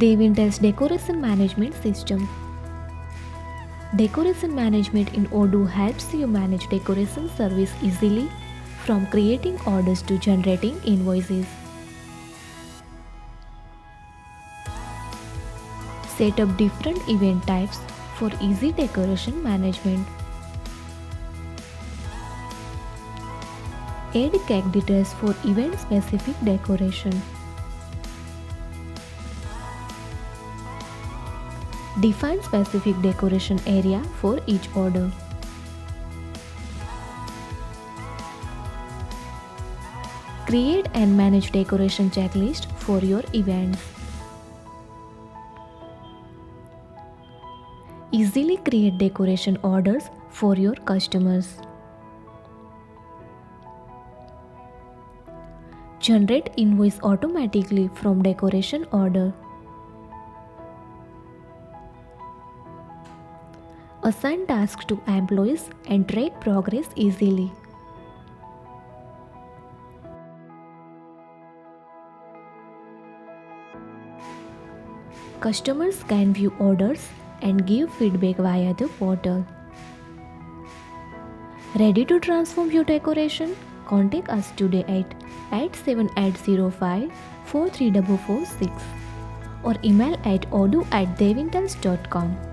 Devintelle's decoration management system. Decoration management in Odoo helps you manage decoration service easily, from creating orders to generating invoices. Set up different event types for easy decoration management. Add cake details for event-specific decoration. Define specific decoration area for each order. Create and manage decoration checklist for your events. Easily create decoration orders for your customers. Generate invoice automatically from decoration order. Assign tasks to employees and track progress easily. Customers can view orders and give feedback via the portal. Ready to transform your decoration? Contact us today at 87805 43446 or email at odoo@devintelle.com.